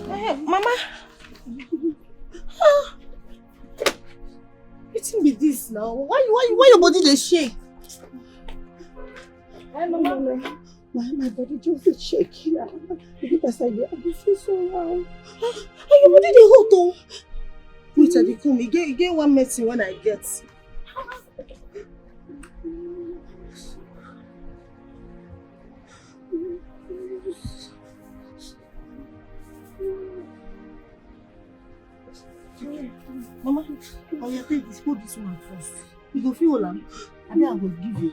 Hey, Mama. Wetin be this now? Why your body dey shake? Hey, Mama. My body just is shaking. Because I feel so loud. Hey, your body dey hot oh. Wait, I dey come. You get one medicine when I get. Mama, I will take this. Hold this one first. You go feel all am. And then I will give you.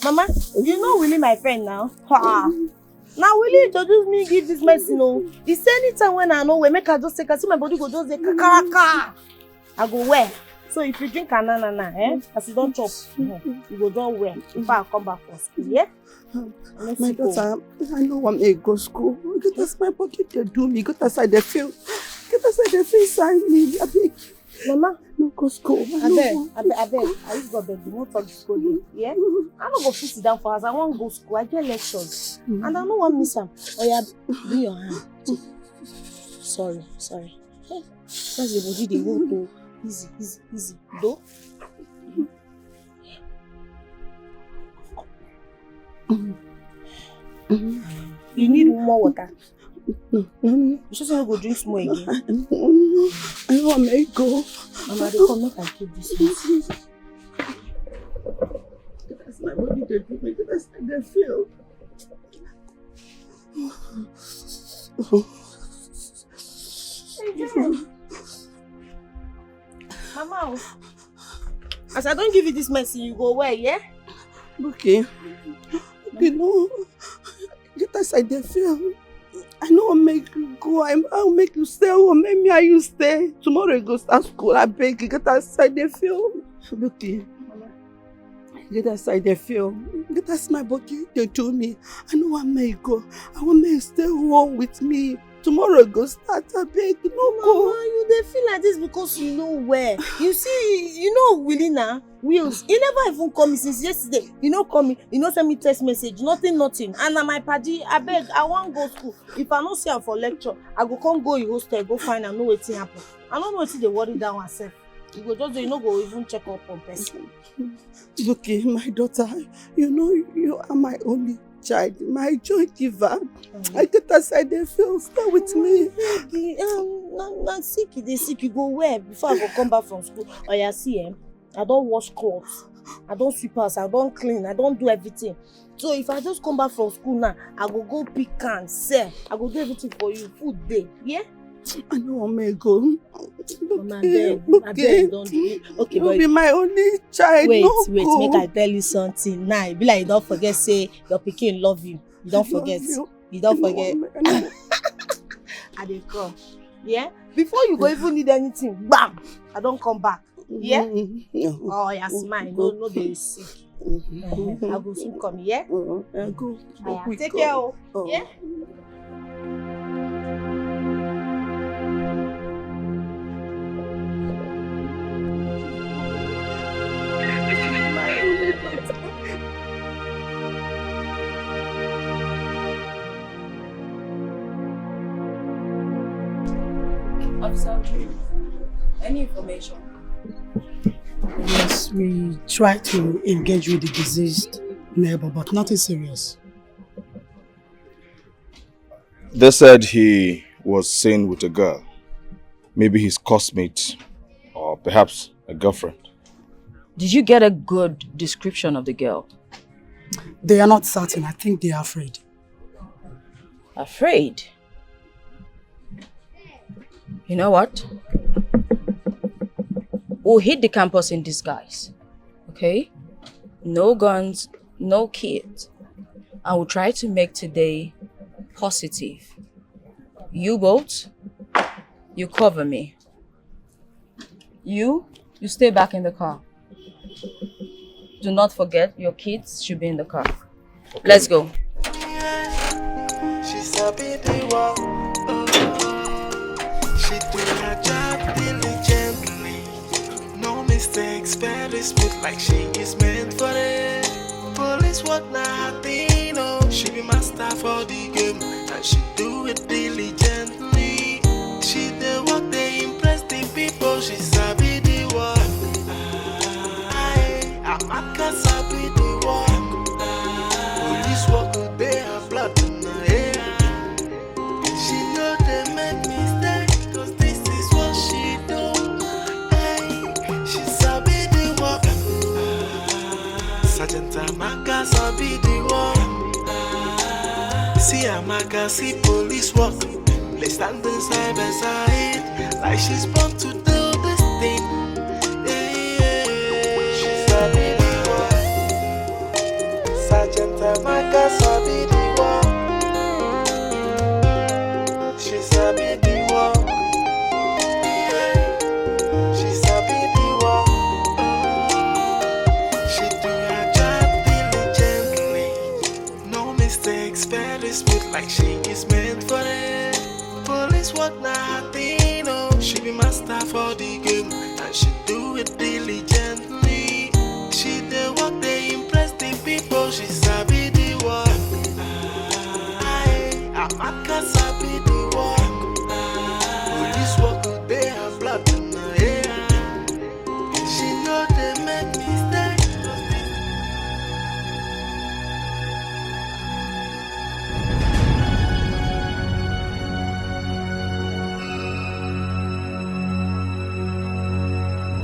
Mama, you know Willie, my friend now. Now Willie introduce me, give this medicine. Oh, he say anytime when I know where make I just take. I see my body go just say kakaraka. I go wear. So if you drink anana, as you don't chop, you go don't wear. If I come back for school, yeah. My daughter, I know I may go school. Get us my body they do me. Get aside the feel. Get aside the feel inside me. I beg. Mama, no go school. I beg. I just go beg. You won't talk to school, yeah? I don't go sit down for us. I want to go school. I get lectures. And I don't want to miss them. Oh yeah, bring your hand. Sorry. That's the body they go to. Easy. Do. You need more water. No. You just want to go drink some more again. I know I may go. Mama, they come make I keep this one. That's my body they do me. That's how they feel. Mama, as I don't give you this medicine, you go where, yeah? Okay. No. Get aside the feel. I know I'll make you go. I'll make you stay. Or maybe you stay. Tomorrow you go start school. I beg you. Get aside the feel. Okay. Get aside the feel. Get aside my body. They told me. I know I may go. I want me to stay home with me. Tomorrow go start. I beg you. No go. Mama, you dey feel like this because you know where. You see, you know Willie now. Wills, he never even call me since yesterday. You know call me, you know send me text message, nothing. And na my party, I beg, I want go school. If I don't see him for lecture, I go come go in hostel, go find and know wetin happen. I don't know wetin dey worry down herself. You go just, you know, go even check up on person. Okay, my daughter, you know you are my only child, my joy giver. I get aside the feel, stay with me. Not sick, they sick. You go where before I go come back from school? Oh yeah, see I don't wash clothes, I don't sweep house, I don't clean, I don't do everything. So if I just come back from school now, I go pick can sell. I go do everything for you, food day, yeah? I know I may go. Mama, I beg, don't do it. Okay, you'll be my only child. Wait, no make go. I tell you something. Now, nah, be like you don't forget, say your pikin love you. You don't forget. You don't forget. I dey come. Yeah? Before you go even need anything, bam! I don't come back. Yeah? Oh, yeah, smile. No, they sick. I go soon come, yeah? Go. Take care, oh. Yeah? Officer, any information? Yes, we tried to engage with the deceased neighbor, but nothing serious. They said he was seen with a girl. Maybe his classmate, or perhaps a girlfriend. Did you get a good description of the girl? They are not certain. I think they are afraid. Afraid? You know what? We'll hit the campus in disguise. Okay? No guns, no kids. And we'll try to make today positive. You both, you cover me. You stay back in the car. Do not forget your kids should be in the car. Okay. Let's go. She's a baby walk. She do her job diligently. No mistake. mistakes, very smooth like she is meant for it. Police work now her thing, oh. She be master for the game, and she do it diligently. She the work, they impress the people. She sabi the work. Amaka sabi the work. Police work go dey her blood in her hair. She know they make mistake, 'cause this is what she do. Hey, she sabi the work. Sergeant Amaka sabi the work. See Amaka, see police work. They standing side by side, like she's born to do this thing. Yeah, she sabi the work. Sergeant Amaka sabi the work. She sabi the work. Yeah, she sabi the work. She do her job diligently. No mistakes, very smooth like she is meant for it. Police work now her thing, oh. She be master for the game, and she do it diligently. She the work, they impress the people. She sabi the work. Amaka sabi the work. Police work go dey her blood in her hair. She know they make mistakes.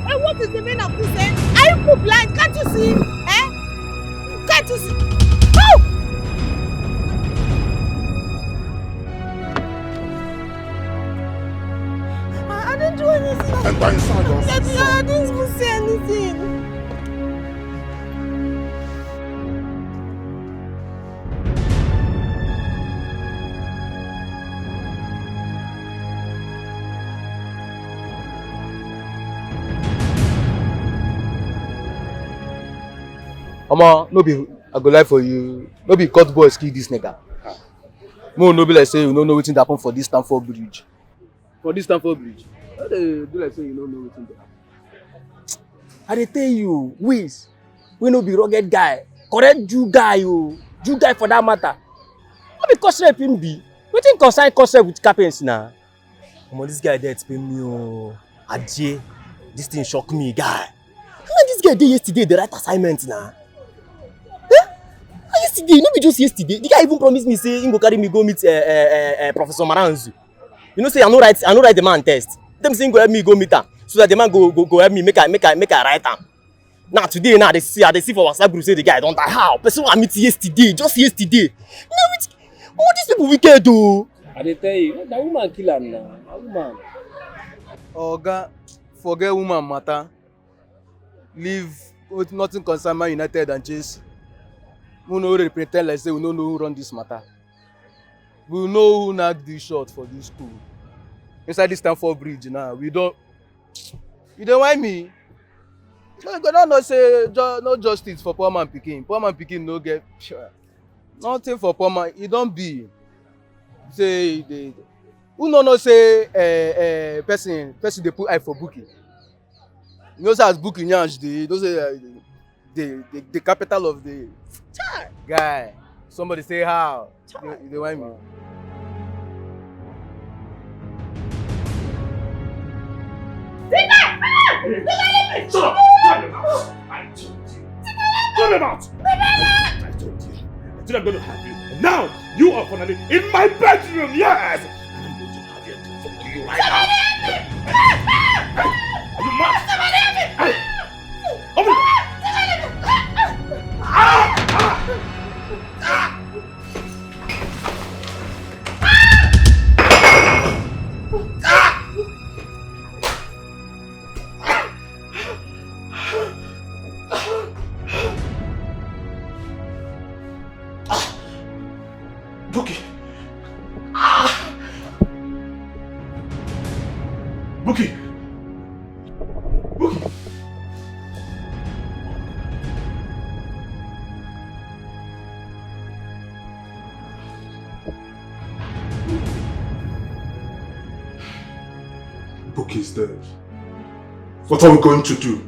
Hey, what is the meaning of this? Eh? Are you blind? Can't you see? Eh? Can't you see? Oh! I didn't do anything. Enter inside your Daddy, I didn't even say anything. Omo, no be I go lie for you. No be cut boys kill this nigga. Mo no be like say you no know wetin dey happen for this Stamford Bridge. For this Stamford Bridge. No dey do like say you no know wetin dey happen. I dey tell you, Wiz, we no be rugged guy, correct Jew guy o, Jew guy for that matter. No be cause rep him be. Wetin concern cause with captains na? Omo, this guy dey explain me o. Aje, this thing shock me, guy. How this guy dey yesterday dey write assignment na? Yesterday, no be just yesterday. The guy even promised me say he go carry me go meet Professor Maranzu. You know say I no write the man test. Them say he go help me go meet am, so that the man go help me make I write am. Now today I dey see for WhatsApp group say the guy don die. How? Person I meet yesterday, just yesterday. Now all these people wicked o. I dey tell you, that woman kill am now. That woman. Oga, forget woman matter. Leave with nothing concern Man United and Chelsea. We no really pretend like say we no know who run this matter. We know who knock this shot for this school. Inside this Stamford Bridge now, we don't. You don't want me? You don't know say no justice for poor man pikin. Poor man pikin no get nothing for poor man. It don't be. Say they. Who no know say person they put eye for booking. You know say as booking yansh dey, those say the capital of the guy. Somebody say how? You want me? Shut up! Turn him out! I told you. Turn him out! I told you. I said I'm going to have you. And now you are finally in my bedroom, yes! And I'm going to have you for you right now. Are you mad? Hey! Open it! Bookie! Bookie! Bookie! Bookie's dead. What are we going to do?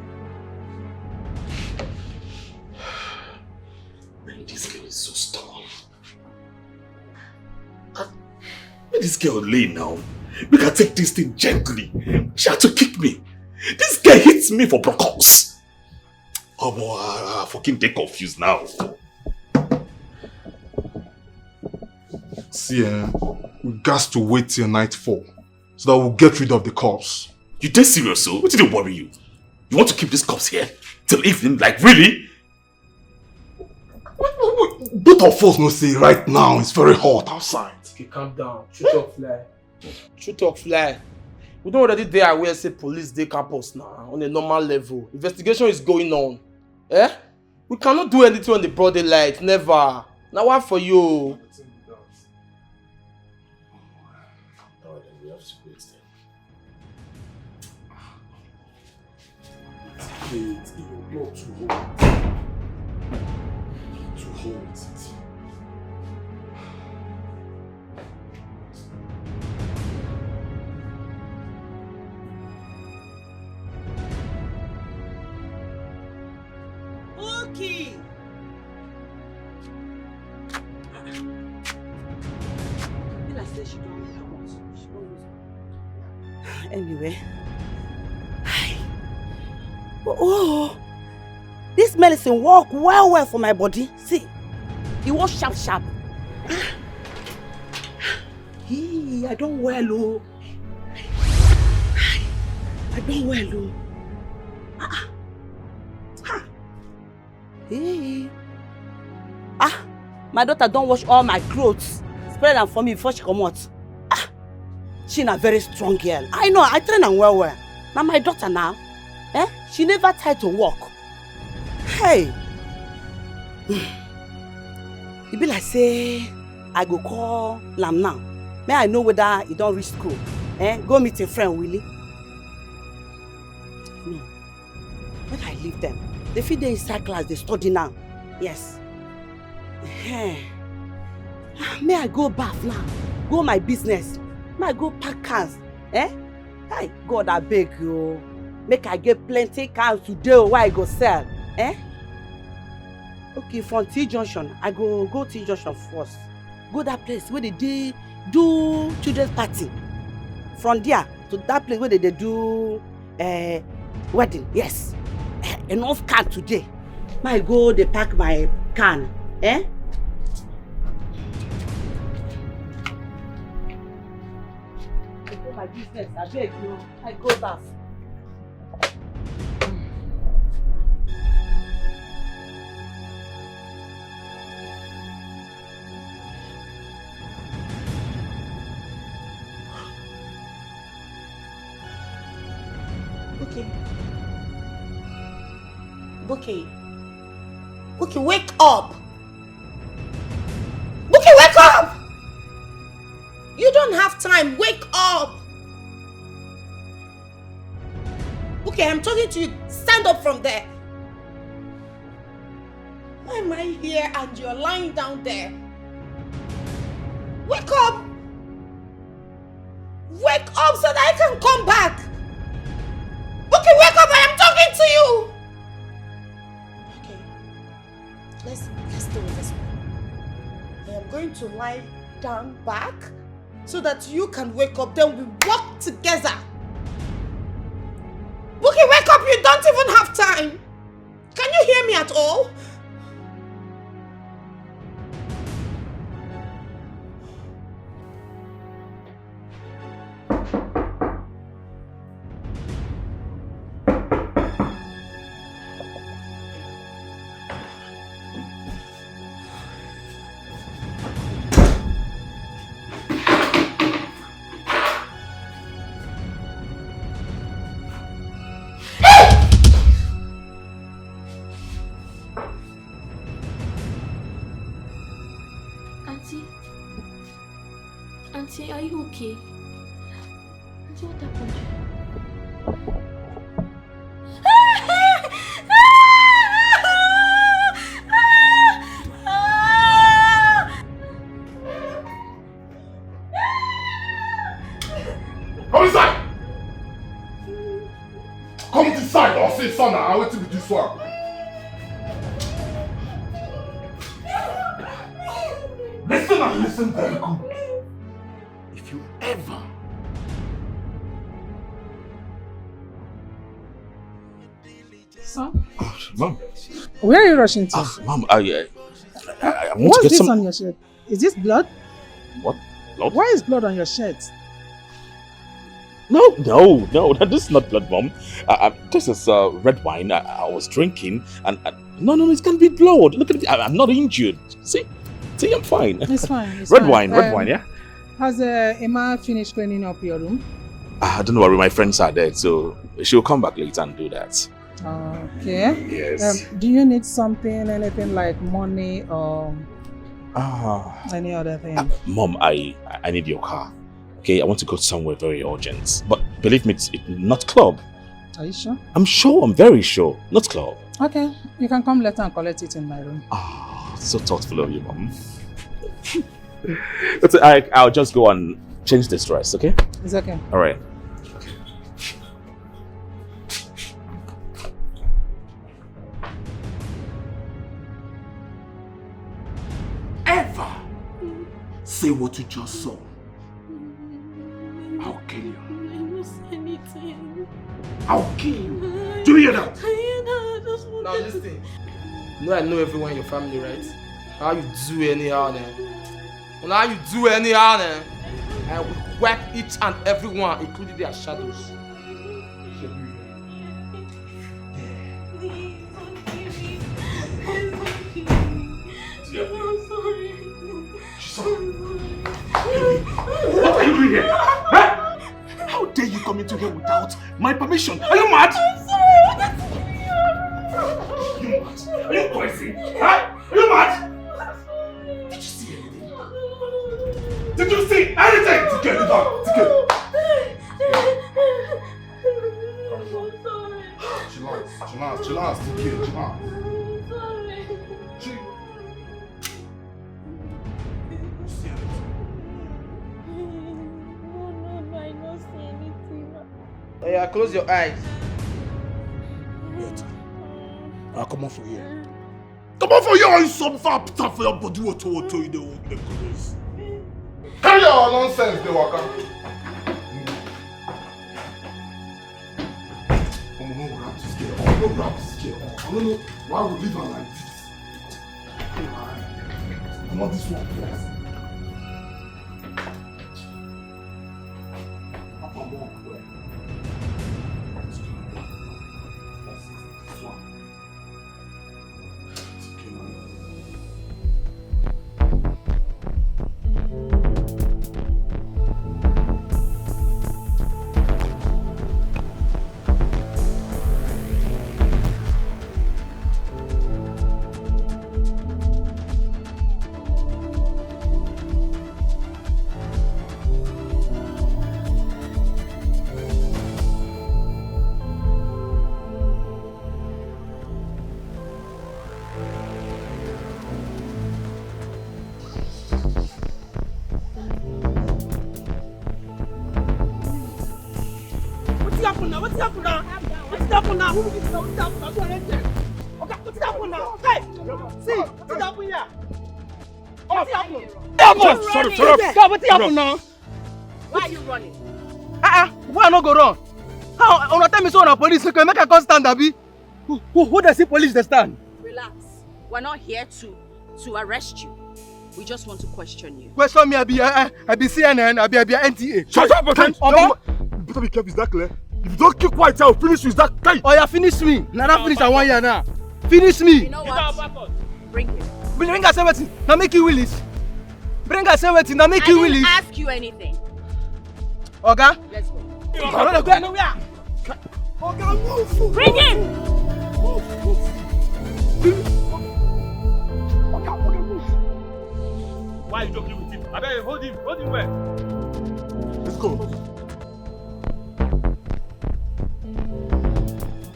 is so stubborn. Let this girl lay now. We can take this thing gently. She had to kick me. This guy hits me for broccos. Oh boy, I fucking get confused now. See, we got to wait till nightfall so that we'll get rid of the corpse. You dead serious, so? What did it worry you? You want to keep this corpse here till evening? Like, really? Both of us know say right now it's very hot outside. Okay, calm down. True talk fly. True talk fly. We don't already there where say police dey campus now on a normal level. Investigation is going on. Eh? We cannot do anything on the broad daylight. Never. Now what for you? It's not too hot. Too hot. Okay. Anyway. Oh, this medicine work well for my body. See, it was sharp. Hey, I don't well, oh. I don't well, oh. Hey. My daughter don't wash all my clothes. Spread them for me before she come out. She's a very strong girl. I know, I train her well. Now my daughter now. She never tried to walk. Hey. It be like say, I go call Lam now. May I know whether he don't reach school. Go meet a friend, Willie. No. When I leave them, they feel they inside class, they study now. Yes. May I go bath now? Go my business. May I go pack cans? Hey, God, I beg you. Make I get plenty cans today where I go sell. Okay, from T Junction, I go T Junction first. Go that place where they do children's party. From there to that place where they do wedding. Yes. Enough can today. I go they pack my can. I go my business. I beg you. I go back. Bookie, wake up! Bookie, wake up! You don't have time, wake up! Bookie, I'm talking to you, stand up from there. Why am I here and you're lying down there? Wake up! Wake up so that I can come back! Bookie, wake up, I am talking to you! Let's do it this way. I am going to lie down back so that you can wake up, then we walk together. Bookie, wake up, you don't even have time. Can you hear me at all? Auntie, are you okay? Auntie, what happened? Come inside! Come inside, I'll say son, I'll wait till with this one. listen very good. If you ever Son? Mom. Where are you rushing to? Mom, I want What's to get this some... on your shirt? Is this blood? What? Blood? Why is blood on your shirt? No, this is not blood, Mom. This is red wine I was drinking, and no, it can't be blood. Look at me, I'm not injured. See, I'm fine. It's fine. It's red fine. wine, yeah. Has Emma finished cleaning up your room? Don't worry, my friends are there, so she'll come back later and do that. Okay. Yes. Do you need something, anything like money or any other thing? Mom, I need your car. Okay, I want to go somewhere very urgent. But believe me, it's not club. Are you sure? I'm sure, I'm very sure. Not club. Okay, you can come later and collect it in my room. So thoughtful of you, Mom. But I'll just go and change this dress, okay? It's okay. All right. ever say what you just saw, I'll kill you. I didn't say anything. I'll kill you. Do you hear that? I just wanted Now listen. I know everyone in your family, right? How you do anyhow then? Well, how you do anyhow then? I will whack each and every one, including their shadows. What are you doing here? Huh? How dare you come into here without my permission? Are you mad? I'm sorry. Are you mad? Are you crazy? Huh? Are you mad? Did you see anything? Did you see anything? Get it out. Get it. Chill out. Oh yeah, close your eyes. Wait. I'll come on for you. Come on for you or you some fat for your body what you the close. Carry your nonsense, the waka. No grab this girl. I don't know why we leave her like this. I'm not this one first. Why are you running? Why I not go run? How on tell me so on police make I come stand abi? Who does see police they stand? Relax. We're not here to arrest you. We just want to question you. Question me, I be CNN, I be NTA. Shut up, okay? You better be careful, is that clear? If you don't keep quiet, I'll finish you, is that clear? Oh yeah, finish me. Now that finish I 1 year now. Finish me. You know what? Bring him. Bring us everything. Now make you willis. Bring us everything. Now make you willis. I didn't ask you anything. Oga? Let's go. I don't go nowhere. Oga, move. Bring him. Move. Oga, move. Why are you joking with him? I better hold him well. Let's go.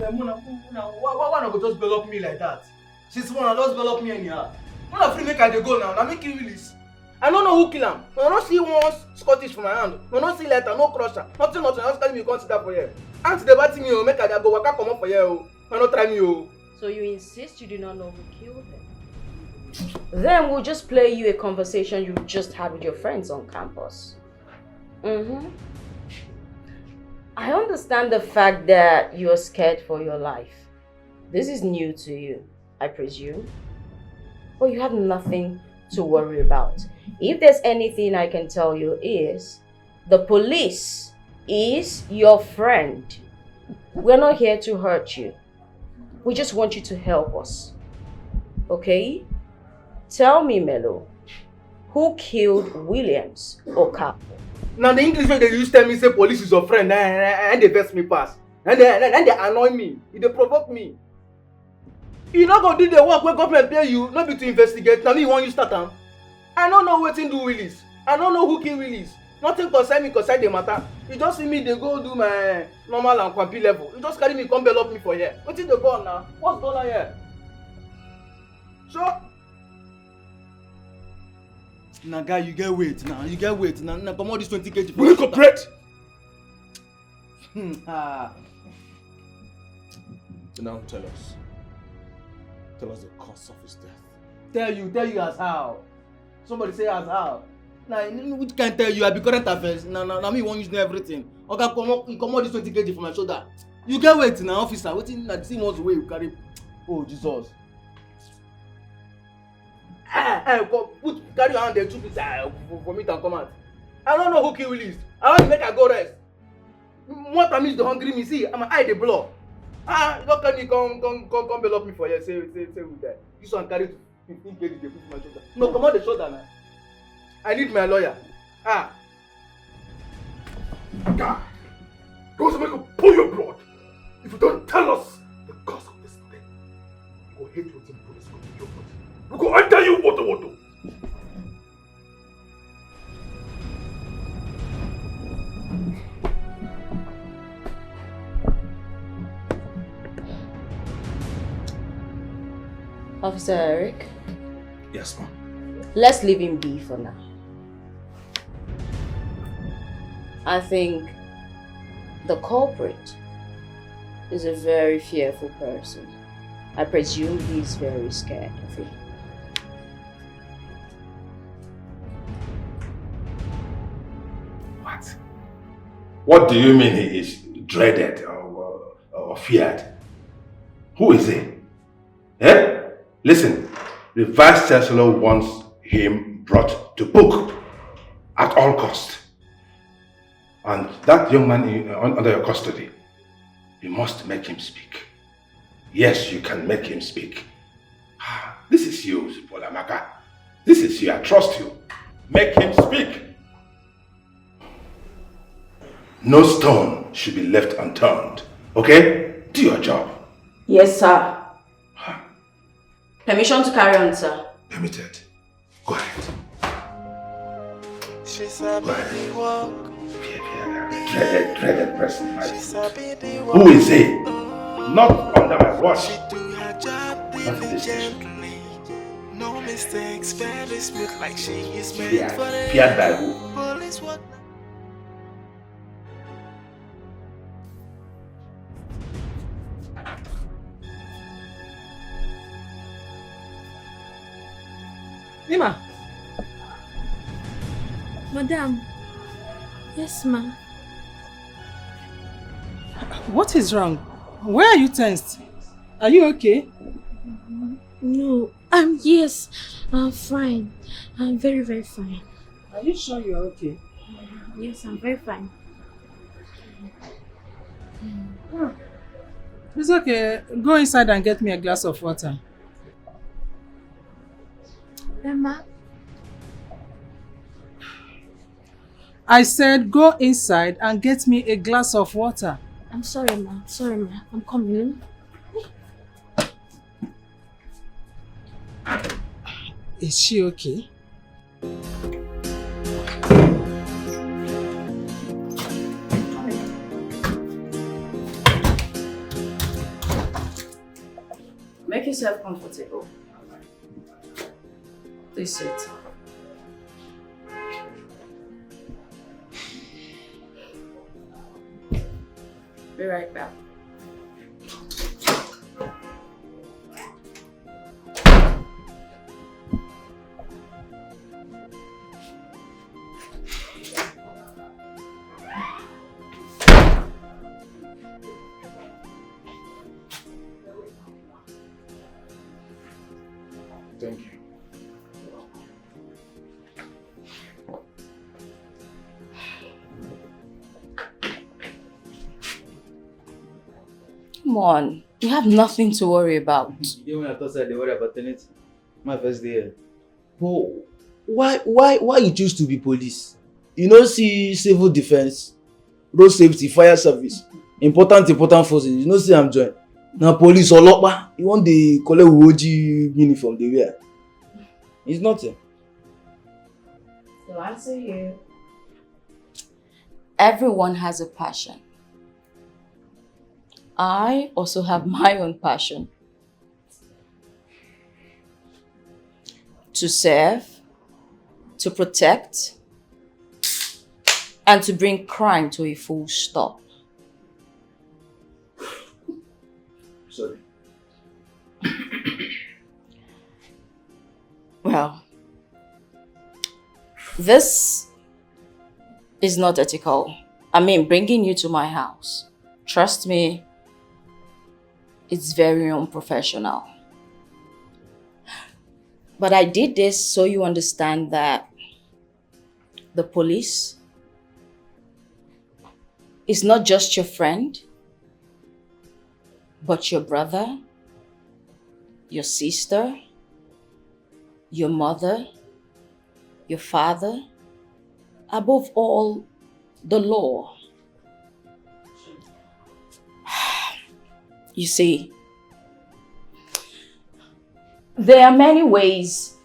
Why not go just block me like that? Since one just block me anyhow. When I free make I dey go now, now make you release. I don't know who kill him. I don't see one Scottish from my hand. I don't see letter, no crusher. Nothing. Just tell me you consider for here. Auntie dey bat me, make I go waka come up for here. I don't try me. So you insist you do not know who killed him? Then we'll just play you a conversation you just had with your friends on campus. I understand the fact that you're scared for your life. This is new to you, I presume. But you have nothing to worry about. If there's anything I can tell you is, the police is your friend. We're not here to hurt you. We just want you to help us. Okay? Tell me, Melo, who killed Williams Okapo? Now the English way they use tell me say police is your friend and they vex me pass. And they annoy me. They provoke me. You not gonna do the work where government pay you, not be to investigate. Now me want you start am. I don't know wetin do Willis. I don't know who kill Willis. Nothing concern me concern the matter. You just see me they go do my normal and quampi level. You just carry me come bail up me for here. Wetin dey go on now? What's going on here? So now guy you get weight now. You get weight now. Now come on this 20 kg. Will you cooperate? Now tell us. Tell us the cause of his death. Tell you as how. Somebody say as how. Now which can tell you I be current affairs. Now me won't use everything. Okay, come on this 20 kg from my shoulder. You get weight now, officer. Wetin na the same one's way you carry. Oh Jesus. Carry your hand there, two pieces for me to come out. I don't know who kill Willis. I want to make her go rest. What time is the hungry me? See, I'm eye the blow. Don't can you come bail up me for here. Say with that. This one carry 15 kg they put my shoulder. No, come on the shoulder now. I need my lawyer. God, those make you pull your blood. If you don't tell us the cause of this thing, we will hate you until police come to your body. We go enter you water. Officer Eric? Yes, ma'am. Let's leave him be for now. I think the culprit is a very fearful person. I presume he's very scared of you. What? What do you mean he is dreaded or feared? Who is he? Eh? Listen, the Vice Chancellor wants him brought to book at all cost. And that young man under your custody, you must make him speak. Yes, you can make him speak. This is you, Amaka. This is you, I trust you. Make him speak. No stone should be left unturned, okay? Do your job. Yes, sir. Permission to carry on, sir. Permitted. Go ahead. Dreaded person. Who is he? Not under my watch. Not this station. No mistakes, very smooth like she is made Feared. for it. Feared by who? Nima. Madam. Yes, ma. What is wrong? Why are you tensed? Are you okay? No. Yes. I'm fine. I'm very, very fine. Are you sure you are okay? Yes, I'm very fine. It's okay. Go inside and get me a glass of water. Emma? I said go inside and get me a glass of water. I'm sorry, ma. Sorry, ma. I'm coming. Is she okay? Make yourself comfortable. Please sit. Be right back. Thank you. Come on, you have nothing to worry about. You when I thought they worry about anything. My first day here. But why you choose to be police? You know, see civil defense, road safety, fire service, important forces. You know, see I'm joined. Now police or lockba, you want the collect Woji uniform they wear. It's nothing. To answer you, everyone has a passion. I also have my own passion. To serve, to protect, and to bring crime to a full stop. Sorry. Well, this is not ethical. I mean, bringing you to my house. Trust me, it's very unprofessional. But I did this so you understand that the police is not just your friend, but your brother, your sister, your mother, your father, above all, the law. You see, there are many ways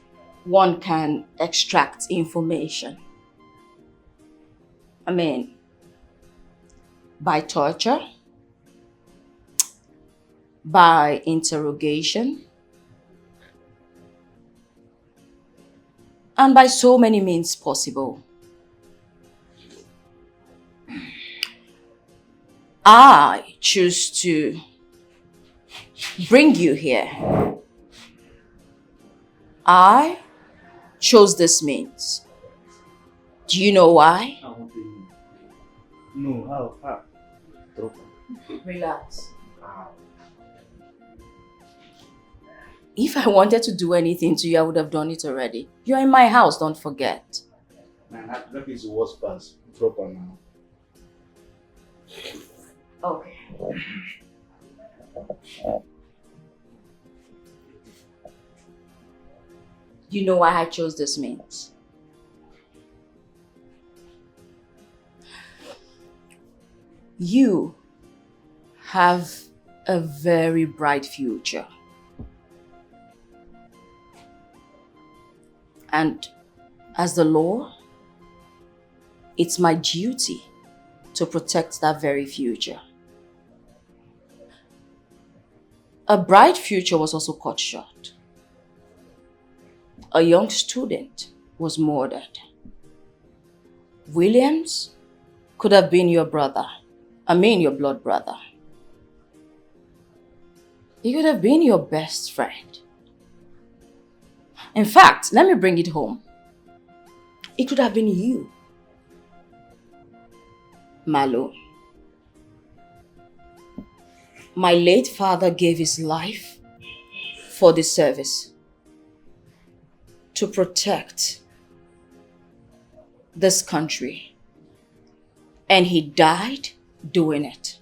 one can extract information. I mean, by torture, by interrogation, and by so many means possible. I choose to bring you here. I chose this means. Do you know why? I want to know. No, how? Drop. Relax. If I wanted to do anything to you, I would have done it already. You're in my house, don't forget. Man, that is the worst part. Drop her now. Okay. You know why I chose this means? You have a very bright future. And as the law, it's my duty to protect that very future. A bright future was also cut short. A young student was murdered. Williams could have been your brother. I mean your blood brother. He could have been your best friend. In fact, let me bring it home. It could have been you. Malo. My late father gave his life for this service, to protect this country. And he died doing it.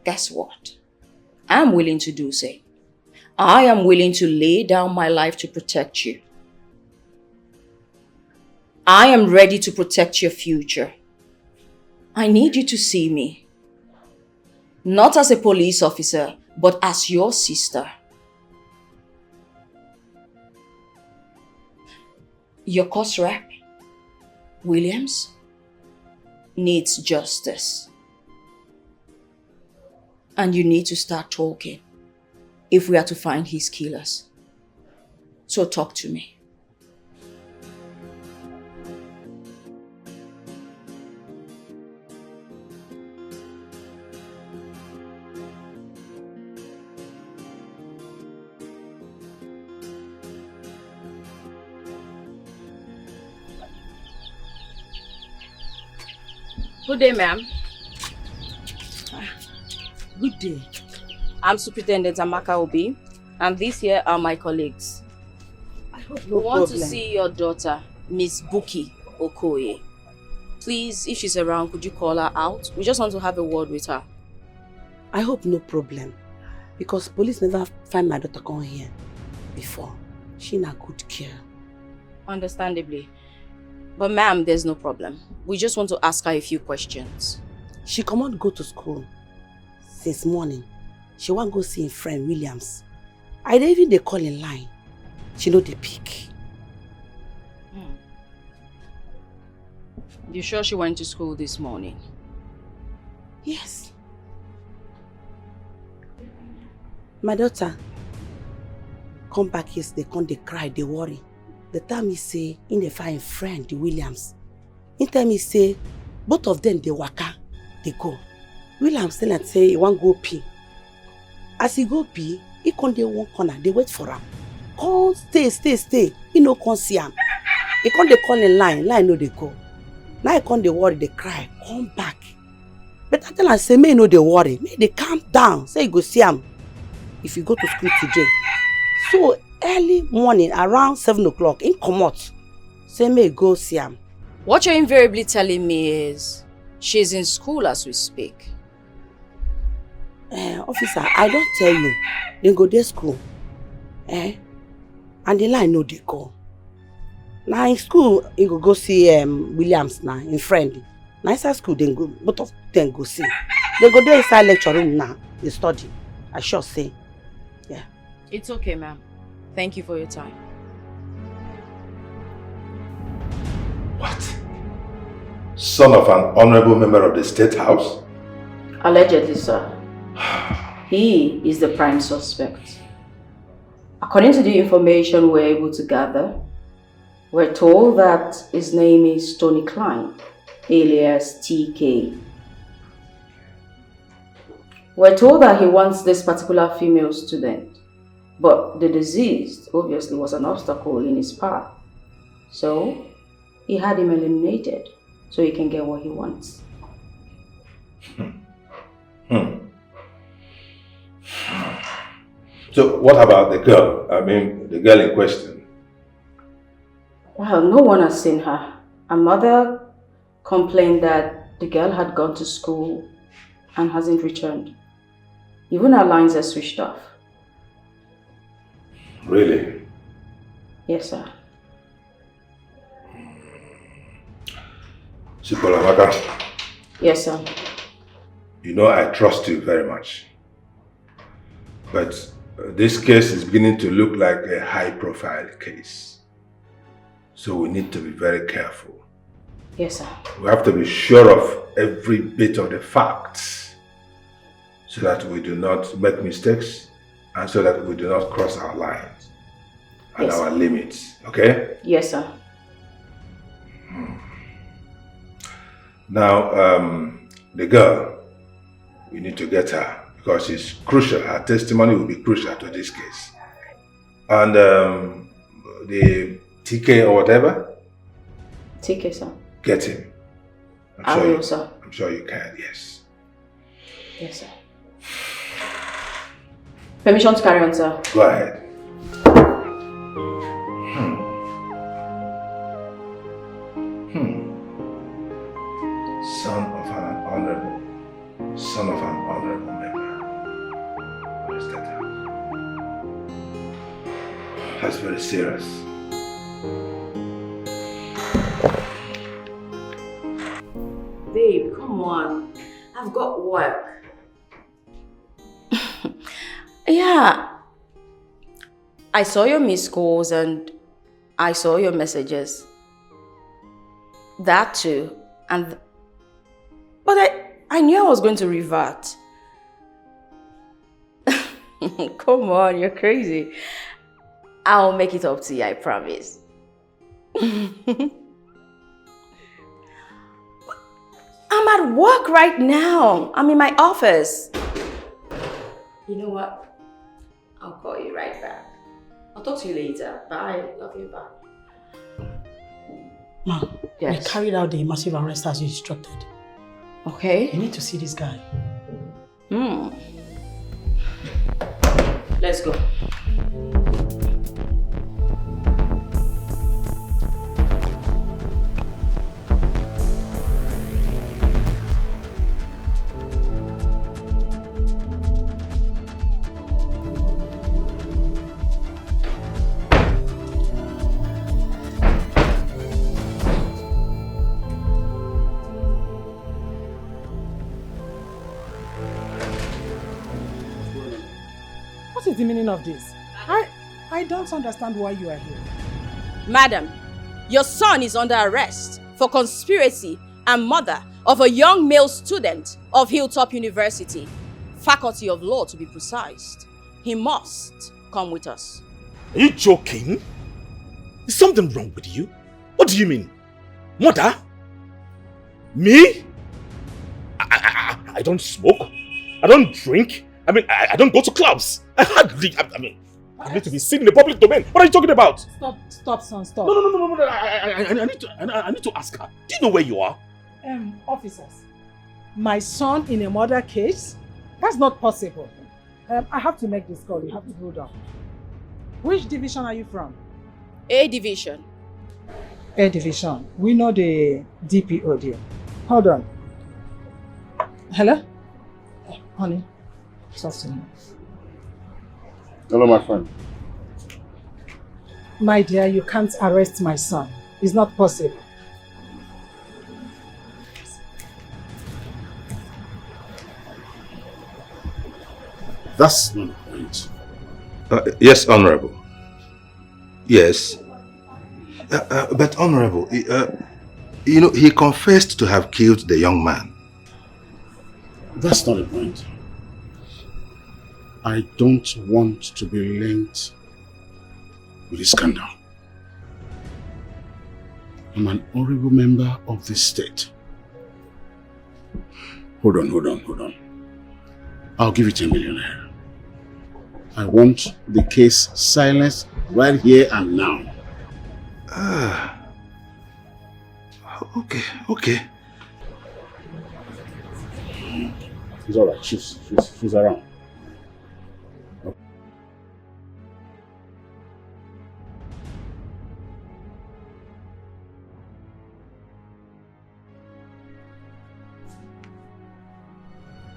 Guess what? I'm willing to do so. I am willing to lay down my life to protect you. I am ready to protect your future. I need you to see me. Not as a police officer, but as your sister. Your cause rep, Williams, needs justice. And you need to start talking if we are to find his killers. So talk to me. Good day, ma'am. Good day. I'm Superintendent Amaka Obi, and these here are my colleagues. We want to see your daughter, Miss Buki Okoye. Please, if she's around, could you call her out? We just want to have a word with her. I hope no problem. Because police never find my daughter come here before. She in a good care. Understandably. But ma'am, there's no problem. We just want to ask her a few questions. She cannot go to school since morning. She want go see her friend Williams. I dey even dey call in line. She know the pick. You sure she went to school this morning? Yes. My daughter come back yesterday, come dey cry, dey worry. They tell me say in dey find friend the Williams. He tell me say both of them dey waka, dey go. Williams tell am say he wan go pee. As he go pee, he come dey one corner, dey wait for am. Come stay. He no come see am. He come dey call in line no dey go. Now he come dey worry, dey cry, come back. But I tell am say make he no dey worry, make dey calm down, say he go see am if you go to school today. So early morning around 7 o'clock, he comot, say make he go see am. What you're invariably telling me is she's in school as we speak. Officer, I don't tell you. They go to school. And the line no they go. Now in school, you go see Williams now, in friend. Now inside school, they go, both of them go see. They go there inside lecture room now, they study. I sure say. Yeah. It's okay, ma'am. Thank you for your time. What? Son of an honorable member of the State House? Allegedly, sir. He is the prime suspect. According to the information we're able to gather, we're told that his name is Tony Klein, alias TK. We're told that he wants this particular female student, but the deceased obviously was an obstacle in his path. So, he had him eliminated so he can get what he wants. So what about the girl? I mean, the girl in question. Well, no one has seen her. Her mother complained that the girl had gone to school and hasn't returned. Even her lines are switched off. Really? Yes, sir. Amaka. Yes, sir. You know I trust you very much. But this case is beginning to look like a high-profile case. So we need to be very careful. Yes, sir. We have to be sure of every bit of the facts so that we do not make mistakes and so that we do not cross our lines and our limits. Okay? Yes, sir. Now, the girl, we need to get her because it's crucial. Her testimony will be crucial to this case. And the TK or whatever? TK, sir. Get him. I will, sir. I'm sure you can, yes. Yes, sir. Permission to carry on, sir. Go ahead. Son of an honorable member. What is that? That's very serious. Babe, come on. I've got work. Yeah. I saw your missed calls and I saw your messages. That too. But I knew I was going to revert. Come on, you're crazy. I'll make it up to you, I promise. I'm at work right now. I'm in my office. You know what? I'll call you right back. I'll talk to you later. Bye. Love you. Bye. Ma, yes. We carried out the massive arrest as you instructed. Okay. You need to see this guy. Let's go. the meaning of this? I don't understand why you are here. Madam, your son is under arrest for conspiracy and murder of a young male student of Hilltop University, Faculty of Law to be precise. He must come with us. Are you joking? Is something wrong with you? What do you mean? Mother? Me? I don't smoke. I don't drink. I mean, I don't go to clubs. I need to be seen in the public domain. What are you talking about? Stop, son, stop. No. I need to ask her. Do you know where you are? Officers, my son in a murder case? That's not possible. I have to make this call. You have to hold on. Which division are you from? A division. A division. We know the DPO there. Hold on. Hello? Honey, talk to me. Hello, my friend. My dear, you can't arrest my son. It's not possible. That's not the point. Yes, Honorable. Yes. But Honorable, you know, he confessed to have killed the young man. That's not the point. I don't want to be linked with this scandal. I'm an honorable member of this state. Hold on. I'll give you 10 million naira. I want the case silenced right here and now. Okay. It's alright, she's around.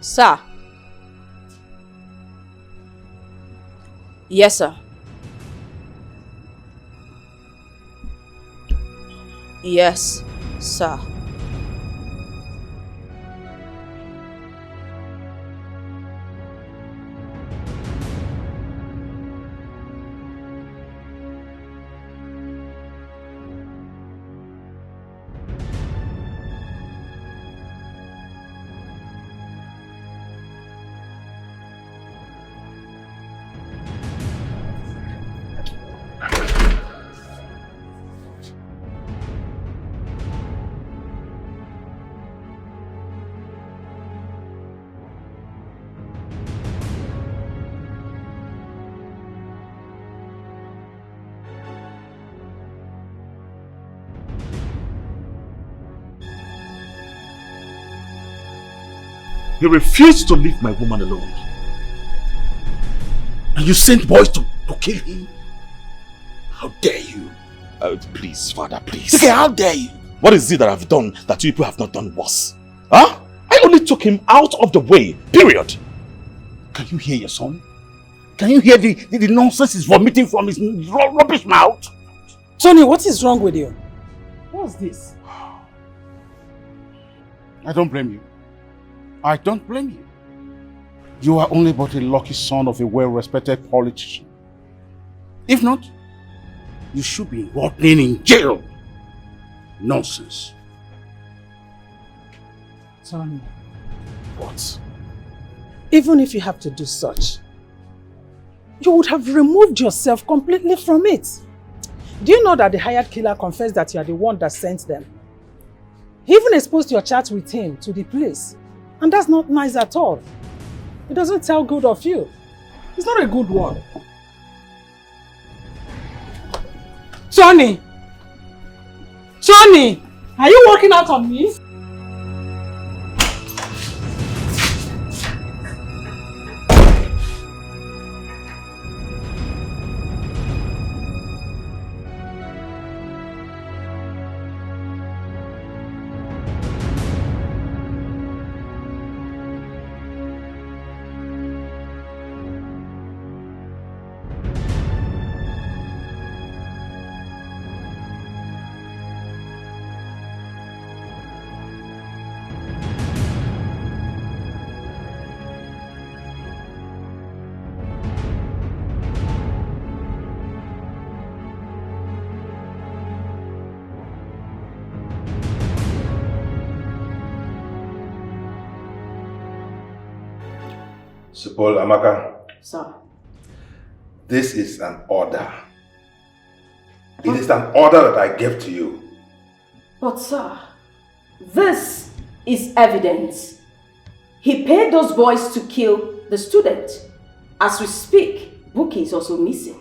Sir. Yes, sir. Yes, sir. He refused to leave my woman alone. And you sent boys to kill him? How dare you? Please, Father, please. Okay, how dare you? What is it that I've done that you people have not done worse? Huh? I only took him out of the way, period. Can you hear your son? Can you hear the nonsense he's vomiting from his rubbish mouth? Sonny, what is wrong with you? What's this? I don't blame you. I don't blame you. You are only but a lucky son of a well-respected politician. If not, you should be rotting in jail. Nonsense. Sonny. What? Even if you have to do such, you would have removed yourself completely from it. Do you know that the hired killer confessed that you are the one that sent them? He even exposed your chat with him to the police. And that's not nice at all. It doesn't tell good of you. It's not a good one. Johnny! Johnny! Are you working out on me? Supol Amaka. Sir. This is an order. It is an order that I gave to you. But sir, this is evidence. He paid those boys to kill the student. As we speak, Buki is also missing.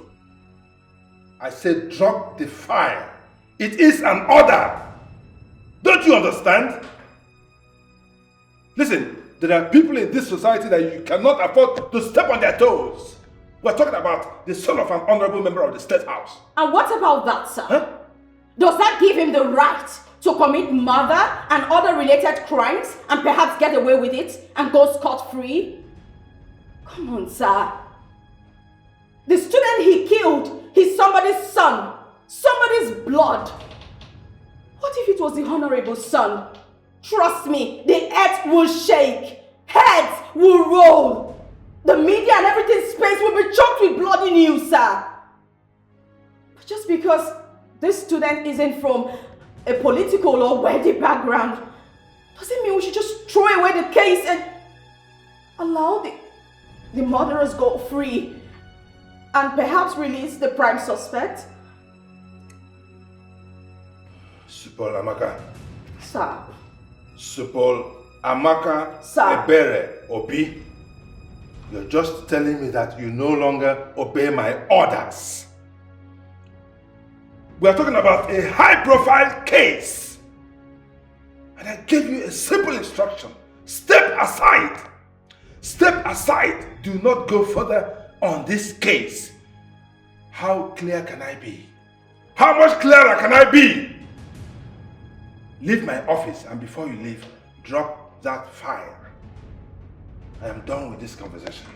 I said drop the fire. It is an order. Don't you understand? Listen, there are people in this society that you cannot afford to step on their toes. We're talking about the son of an honorable member of the State House. And what about that, sir? Huh? Does that give him the right to commit murder and other related crimes and perhaps get away with it and go scot-free? Come on, sir. The student he killed, he's somebody's son, somebody's blood. What if it was the honorable son? Trust me, the earth will shake, heads will roll. The media and everything's space will be choked with bloody news, sir. But just because this student isn't from a political or wealthy background, doesn't mean we should just throw away the case and allow the murderers go free and perhaps release the prime suspect. Supol Amaka. Sir. Supol Amaka Sir. Ebere Obi. You're just telling me that you no longer obey my orders. We are talking about a high-profile case. And I gave you a simple instruction. Step aside. Step aside. Do not go further on this case. How clear can I be? How much clearer can I be? Leave my office, and before you leave, drop that fire. I am done with this conversation.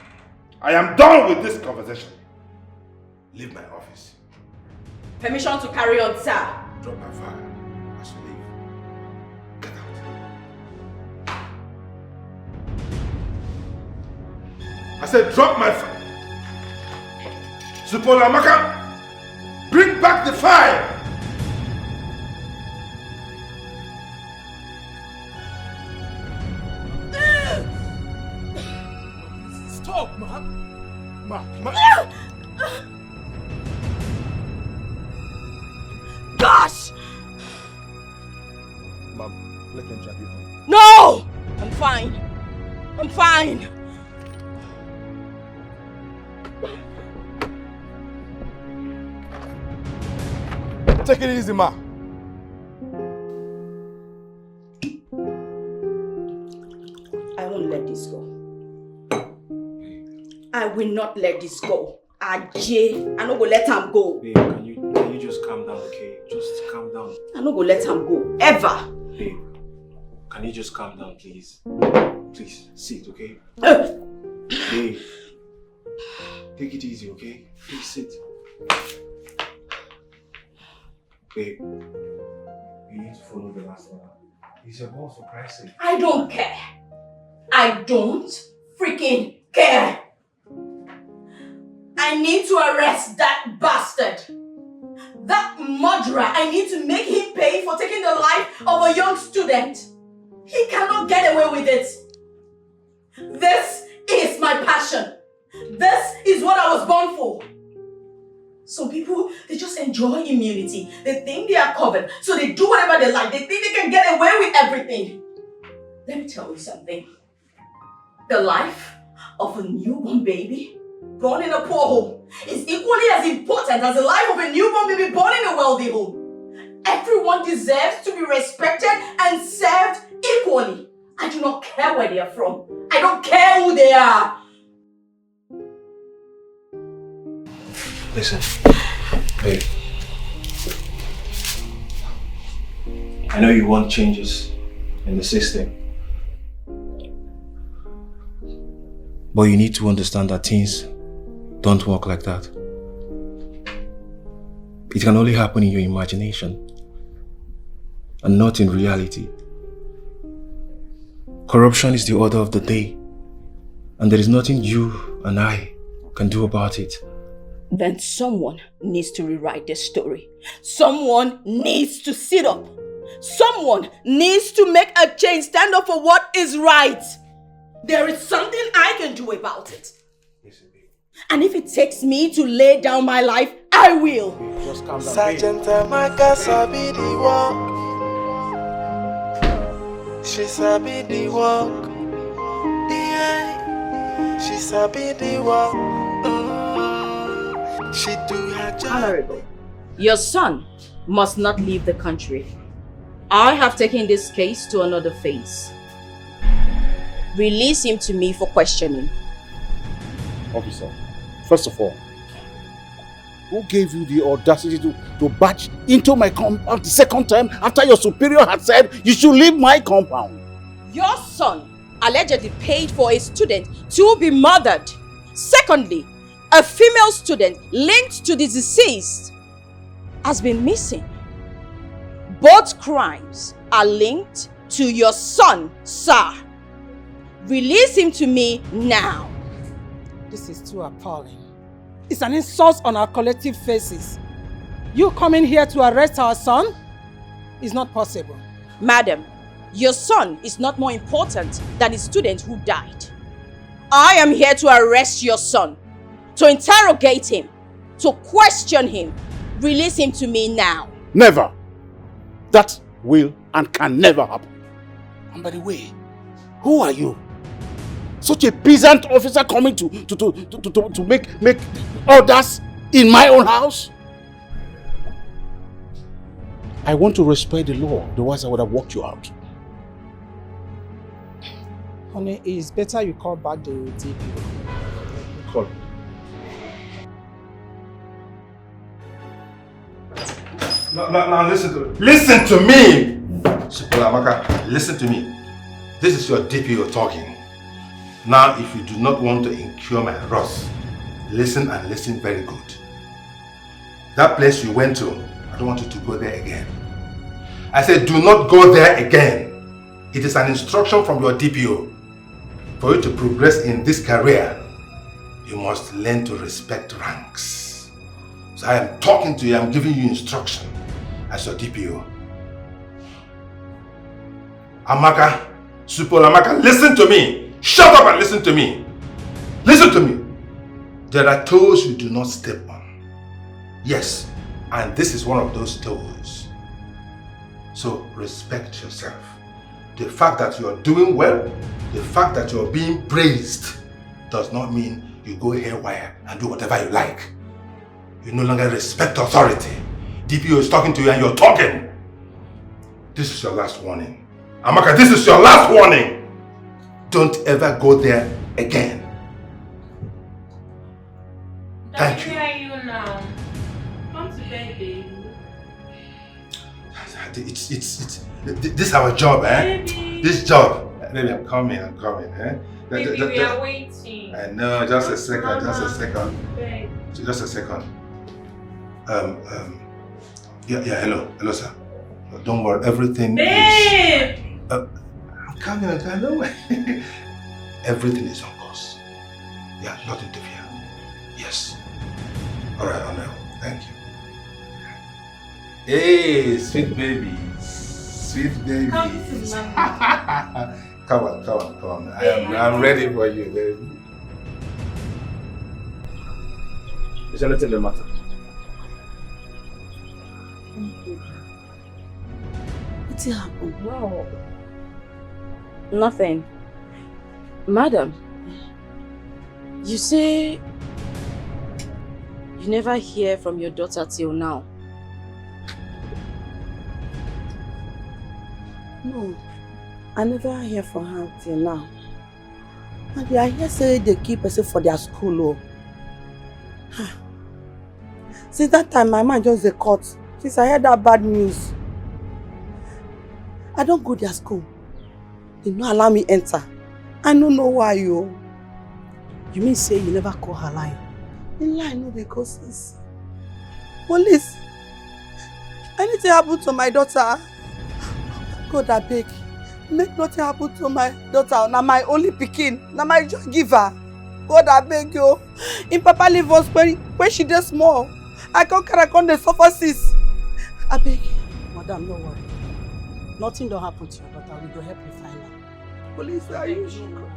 I am done with this conversation. Leave my office. Permission to carry on, sir. Drop my fire as you leave. Get out. I said drop my fire. Supol Amaka, bring back the fire. Stop, man. Gosh! Ma'am, let me drive you home. No! I'm fine. I'm fine. Take it easy, ma. I won't let this go. I will not let this go. Ajay, I no go let him go. Babe, can you just calm down, okay? Just calm down. I no go let him go. Ever. Babe, can you just calm down, please? Please, sit, okay? Babe, take it easy, okay? Please sit. Babe, you need to follow the last one. He's your boss, for Christ's sake. I don't care. I don't freaking care. I need to arrest that bastard. That murderer. I need to make him pay for taking the life of a young student. He cannot get away with it. This is my passion. This is what I was born for. Some people, they just enjoy immunity. They think they are covered, so they do whatever they like. They think they can get away with everything. Let me tell you something. The life of a newborn baby born in a poor home is equally as important as the life of a newborn baby born in a wealthy home. Everyone deserves to be respected and served equally. I do not care where they are from. I don't care who they are. Listen, babe. I know you want changes in the system. But you need to understand that things don't work like that. It can only happen in your imagination and not in reality. Corruption is the order of the day, and there is nothing you and I can do about it. Then someone needs to rewrite this story. Someone needs to sit up. Someone needs to make a change, stand up for what is right. there is something I can do about it. And if it takes me to lay down my life, I will. Just calm down. Sergeant Amaka sabi the walk. She sabi the walk. Yeah. She sabi the walk. She do her job. Honorable, your son must not leave the country. I have taken this case to another phase. Release him to me for questioning. Officer, first of all, who gave you the audacity to barge into my compound the second time after your superior had said you should leave my compound? Your son allegedly paid for a student to be murdered. Secondly, a female student linked to the deceased has been missing. Both crimes are linked to your son, sir. Release him to me now. This is too appalling. It's an insult on our collective faces. You coming here to arrest our son? Is not possible. Madam, your son is not more important than the student who died. I am here to arrest your son, to interrogate him, to question him. Release him to me now. Never. That will and can never happen. And by the way, who are you? Such a peasant officer coming to make orders in my own house? I want to respect the law, otherwise I would have walked you out. Honey, it's better you call back the DPO. Call. Now listen to me! Amaka, listen to me. This is your DPO talking. Now, if you do not want to incur my wrath, listen and listen very good. That place you went to, I don't want you to go there again. I said do not go there again. It is an instruction from your DPO. For you to progress in this career, you must learn to respect ranks. So I am talking to you, I am giving you instruction as your DPO. Amaka, Amaka, listen to me. Shut up and listen to me. Listen to me. There are toes you do not step on. Yes, and this is one of those toes. So respect yourself. The fact that you are doing well, the fact that you are being praised, does not mean you go haywire and do whatever you like. You no longer respect authority. DPO is talking to you and you're talking. This is your last warning. Amaka, this is your last warning. Don't ever go there again. Thank you. Where are you now? Come to bed, baby. This is our job, eh? Baby. This job. Baby, I'm coming, eh? Baby, we are waiting. I know, just a second. Babe. Just a second. Yeah, hello, sir. Don't worry, everything is... I'm coming, I know. Everything is on course. Yeah, nothing to fear. Yes. Alright, Honor. Thank you. Hey, sweet babies. Sweet babies. Come on. I'm ready for you, baby. Is anything the matter? What happened? No. Nothing. Madam, you say you never hear from your daughter till now. No, I never hear from her till now. And I hear say they keep person for their school. Oh. Since that time, my mind just got cut. Since I heard that bad news, I don't go to their school. They don't allow me enter. I don't know why, yo. You mean say you never call her line? In line, no, because it's police. Anything happen to my daughter? God, I beg. Make nothing happen to my daughter. Now my only pikin. Now my joy giver. God, I beg you. In Papa leave us when she does small. I can't carry on the suffer sis. I beg. Madam, no worry. Nothing don't happen to your daughter. We go help you find her. Police, are you sure?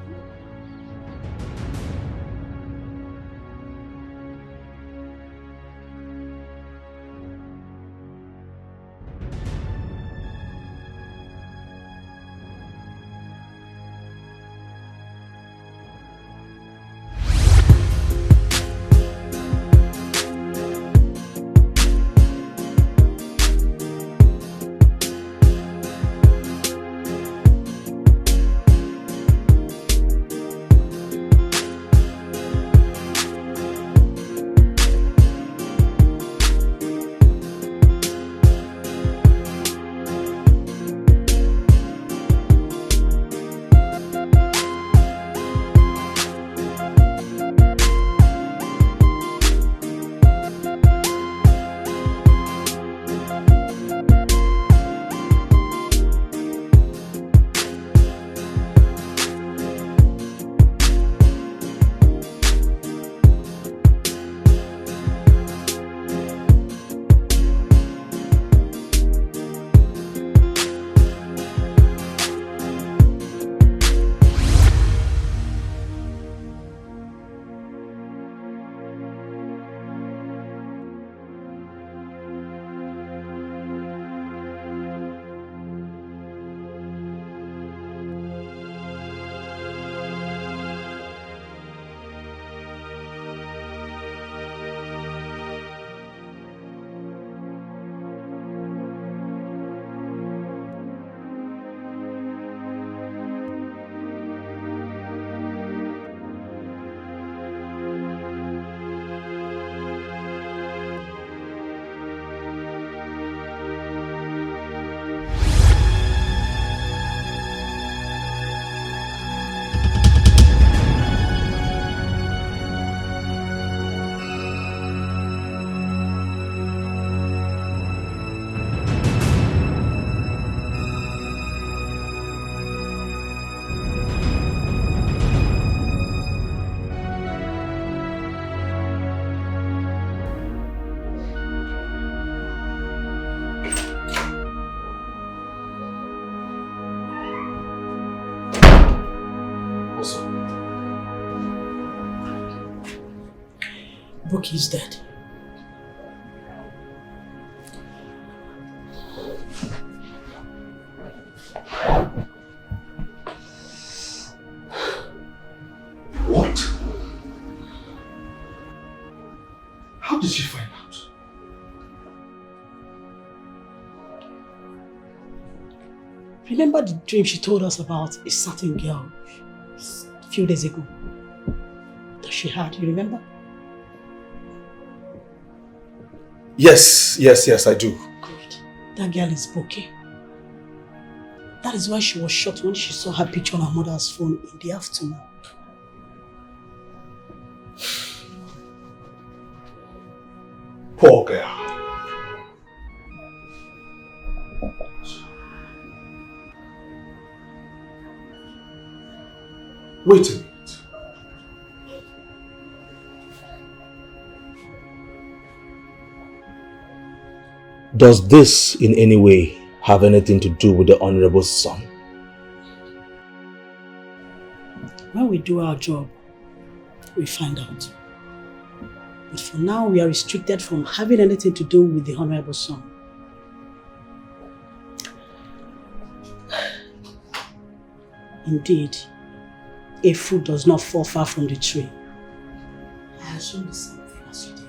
Buki's dead. What? How did she find out? Remember the dream she told us about a certain girl a few days ago that she had, you remember? Yes, I do. Good. That girl is Buki. That is why she was shocked when she saw her picture on her mother's phone in the afternoon. Poor girl. Wait a minute. Does this in any way have anything to do with the Honorable Son? When we do our job, we find out. But for now, we are restricted from having anything to do with the Honorable Son. Indeed, a fruit does not fall far from the tree. I assume the same thing as you did.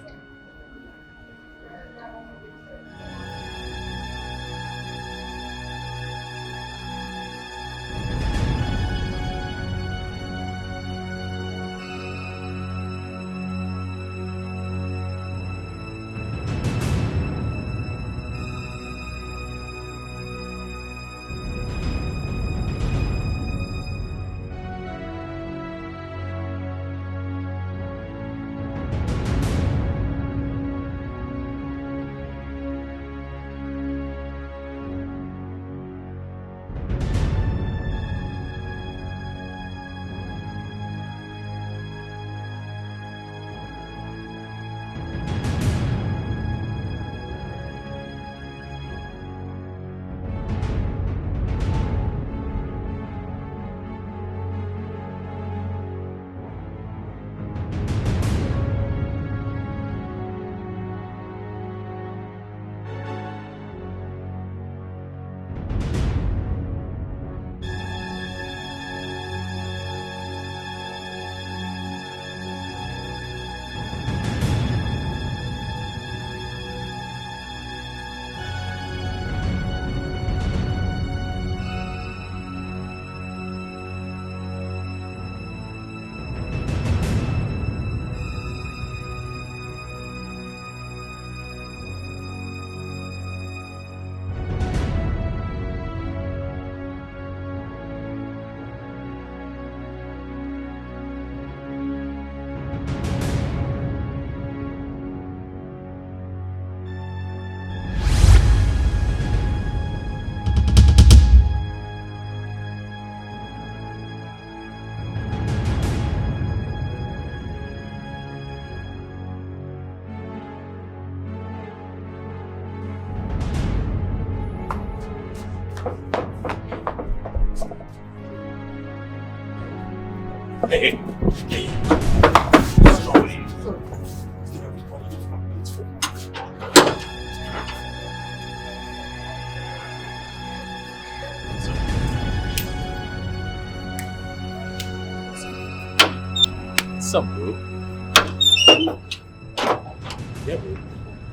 Hey. What's up, bro? Yeah, bro.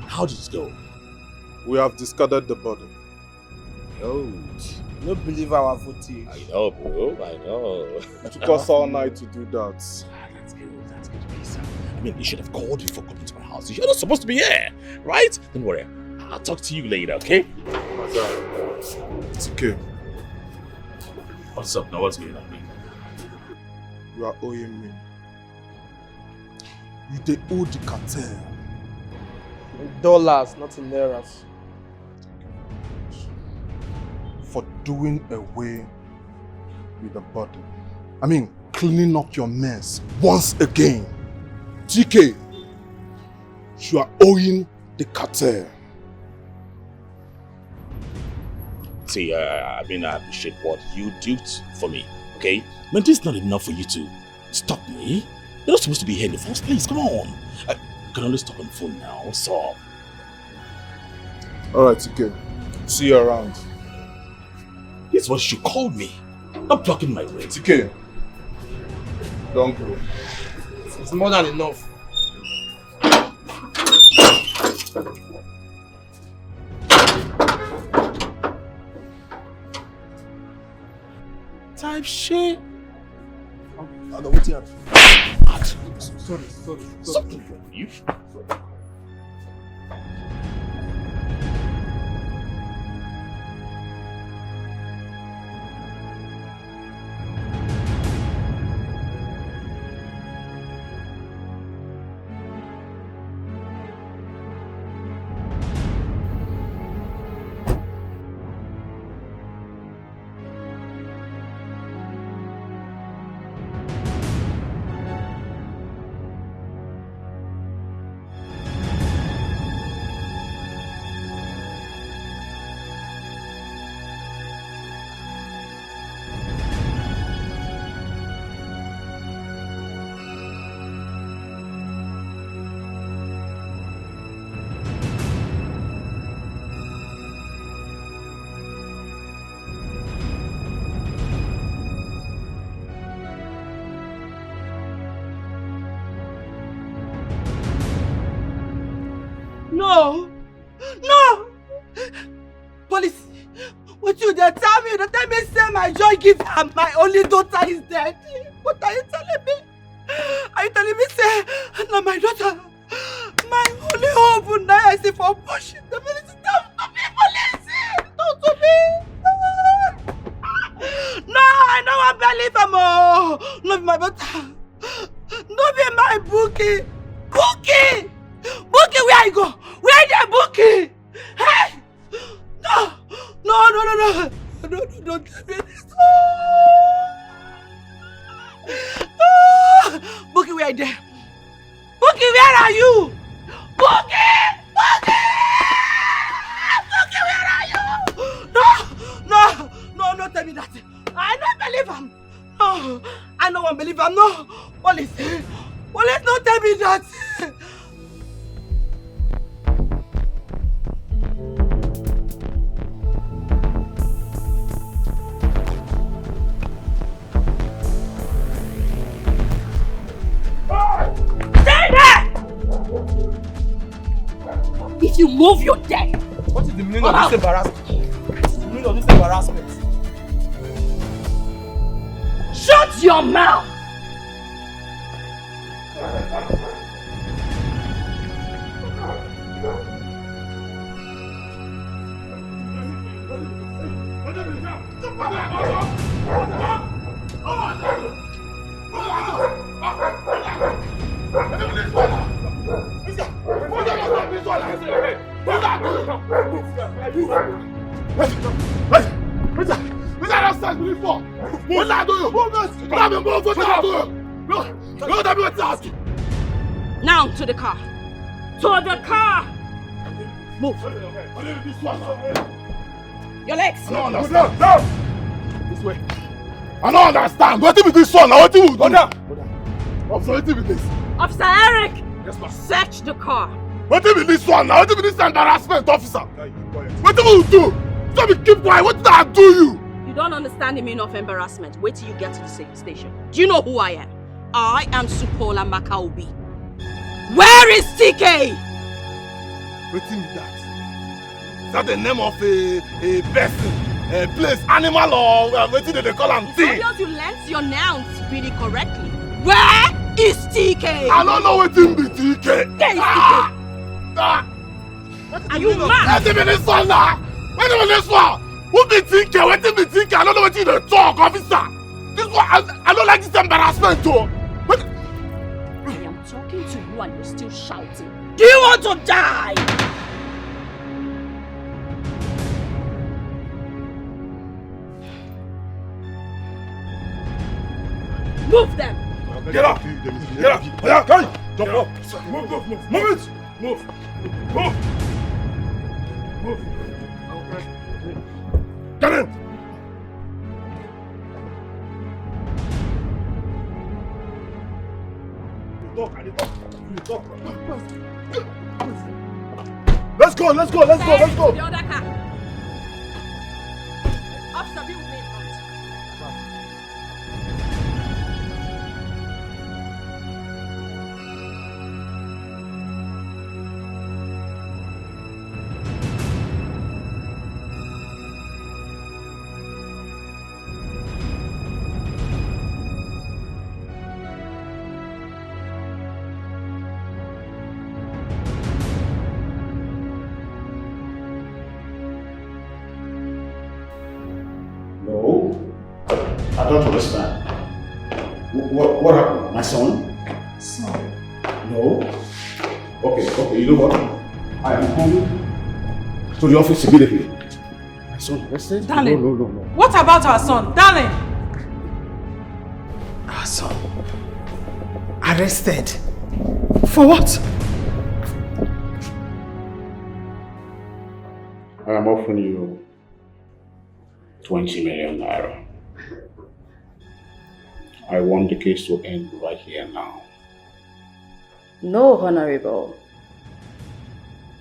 How did it go? We have discarded the body. Yo. No believe our footage. I know, bro. I know. It took us all night to do that. That's good. That's good. Please, I mean, you should have called before coming to my house. You're not supposed to be here, right? Don't worry. I'll talk to you later, okay? It's okay. What's up now? What's going on? You are owing me. You dey owe the cartel. In dollars, not in euros. For doing away with the body. I mean, cleaning up your mess once again. TK, you are owing the cartel. See, I mean, I appreciate what you do for me, okay? But this is not enough for you to stop me. You're not supposed to be here in the first place. Come on. I can always talk on the phone now, so. Alright, TK. See you around. This is what you called me. Stop blocking my way. TK. Don't go. It's more than enough. Type shit. I don't want to. Sorry. Something wrong with you. No! Police! What you dey tell me? You tell me say my joy gift and my only daughter is dead. What are you telling me? Are you telling me say no my daughter? My only hope now I see for bush. The police don't me, police! Don't to me! No, I don't want to believe him. No be my daughter. No be my Bookie. Bookie! Bookie, where you go? Where the Bookie? Hey! No! Don't tell me this. No! Bookie, where are you? Bookie, where are you? Bookie! Bookie, where are you? No, tell me that. I don't believe him. No, I don't believe him. No, police, don't tell me that. Stay there! If you move, you're dead. What is the meaning of this embarrassment? What is the meaning of this embarrassment? Shut your mouth! Now to the car. To the car. Move. Your legs. I don't understand. This way. I don't understand. What is this one? What do you do? Officer, what be this? Officer Eric! Yes, ma'am. Search the car. What be this one now? What be this embarrassment, officer? What do you do? So be keep quiet. What did I do you? You don't understand the meaning of embarrassment. Wait till you get to the station. Do you know who I am? I am Supola Makaubi. Where is TK? What is that? Is that the name of a person, a place, animal, or what did they call him? Thing? You learnt your nouns really correctly. Where is TK? I don't know what in be TK. Where is TK? Are you mad? Wait a minute, son now. Wait a minute, son. Who be TK? Wait a minute, TK. I don't know what you talk, officer. This one, I don't like this embarrassment, too. I am talking to you and you're still shouting. Do you want to die? Move them! Get up! Get up! Get up! Jump up! Move it! Move! Get him! Let's go! The other car. Officer, be with me in front. I don't understand. What happened? My son? Son? No. Okay, you know what? I am coming to the office immediately. My son arrested? Darling. No. What about our son? Darling! Our son? Arrested? For what? I am offering you 20 million naira. I want the case to end right here now. No, Honorable.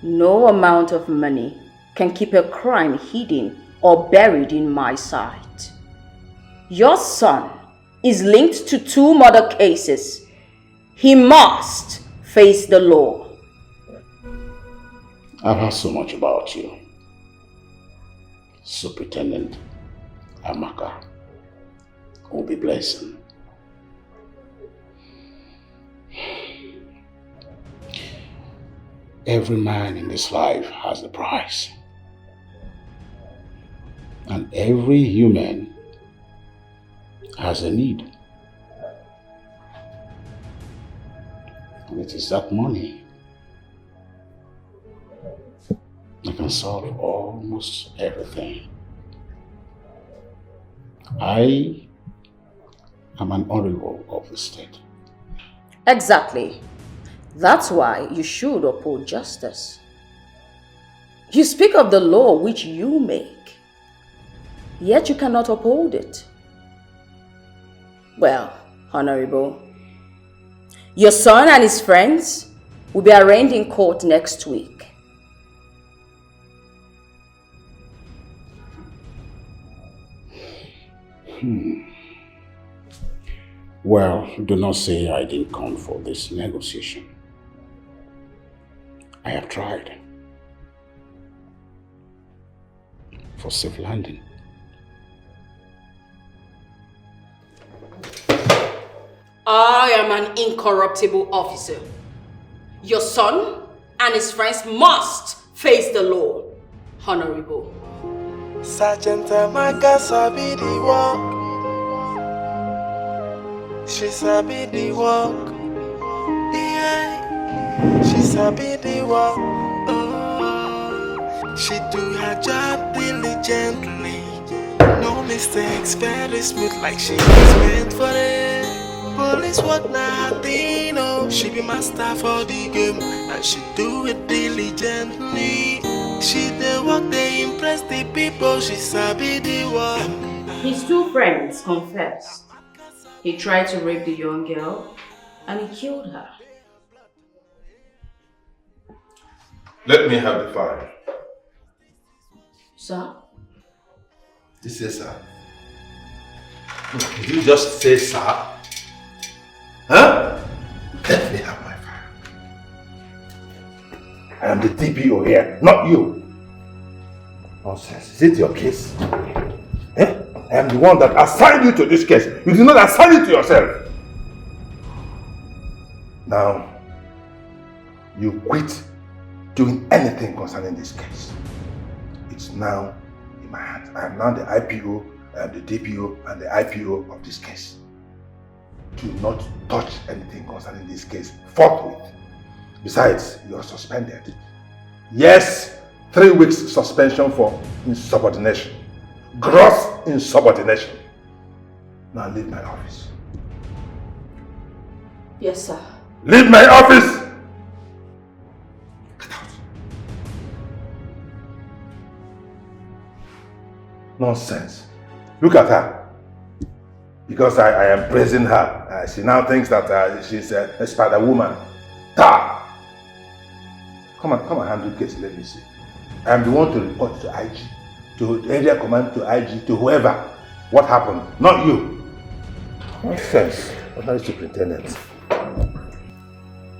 No amount of money can keep a crime hidden or buried in my sight. Your son is linked to 2 murder cases. He must face the law. I've heard so much about you. Superintendent Amaka will be blessed. Every man in this life has a price. And every human has a need. And it is that money that can solve almost everything. I am an honorable of the state. Exactly. That's why you should uphold justice. You speak of the law which you make, yet you cannot uphold it. Well, Honorable, your son and his friends will be arraigned in court next week. Well, do not say I didn't come for this negotiation. I have tried for safe landing. I am an incorruptible officer. Your son and his friends must face the law, Honorable. Sergeant Amaka sabi the work. She sabi the work. Yeah, she sabi the work. She do her job diligently. No mistakes, very smooth like she was meant for it. Police work na her thing, oh. She be master for the game and she do it diligently. She the work, they impress the people. She sabi the work. His 2 friends confessed. He tried to rape the young girl And he killed her. Let me have the file. Sir? This is sir. Did you just say sir? Huh? Let me have my file. I am the DPO here, not you. Nonsense. Is it your case? Eh? I am the one that assigned you to this case. You did not assign it to yourself. Now, you quit doing anything concerning this case. It's now in my hands. I am now the IPO, I am the DPO, and the IPO of this case. Do not touch anything concerning this case forthwith. Besides, you are suspended. Yes, 3 weeks suspension for insubordination. Gross insubordination. Now leave my office. Yes, sir. Leave my office! Get out. Nonsense. Look at her. Because I am praising her, she now thinks that she's a spider woman. Ta! Come and handle the case, let me see. I am the one to report to IG, to the area command, to IG, to whoever. What happened? Not you. Nonsense. What are you superintendent?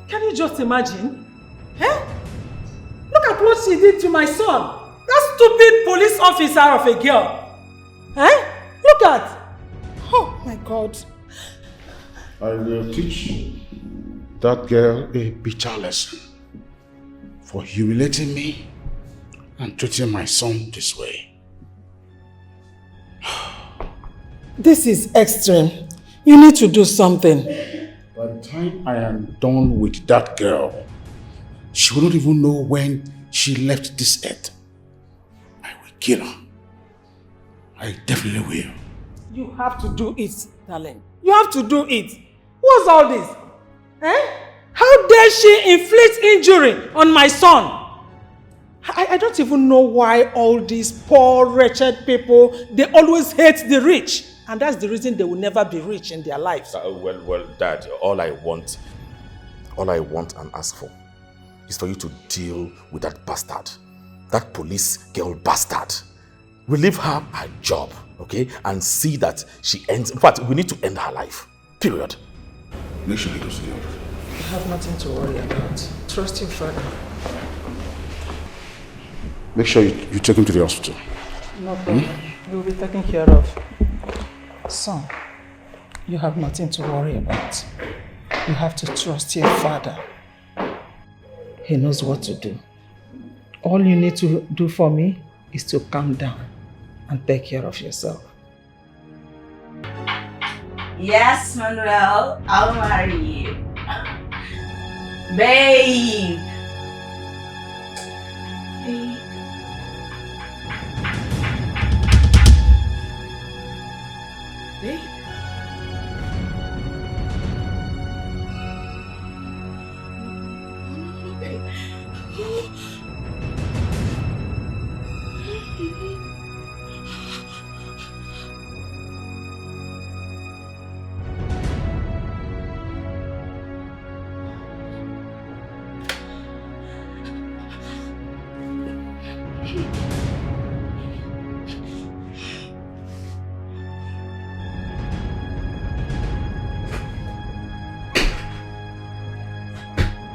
Can you just imagine? Eh? Look at what she did to my son. That stupid police officer of a girl. Eh? Look at. Oh my God. I will teach that girl a bitter lesson for humiliating me and treating my son this way. This is extreme. You need to do something. By the time I am done with that girl, she will not even know when she left this earth. I will kill her. I definitely will. You have to do it, darling. You have to do it. What's all this? Eh? How dare she inflict injury on my son? I don't even know why all these poor, wretched people, they always hate the rich. And that's the reason they will never be rich in their lives. Well, Dad, all I want and ask for is for you to deal with that bastard. That police girl bastard. Relieve her her job, okay? And see that she ends... In fact, we need to end her life. Period. Make sure he goes to the office. You have nothing to worry about. Trust your father. Make sure you take him to the hospital. No problem. You'll be taken care of. Son, you have nothing to worry about. You have to trust your father. He knows what to do. All you need to do for me is to calm down and take care of yourself. Yes, Manuel, I'll marry you. Babe! Babe. Babe? Babe.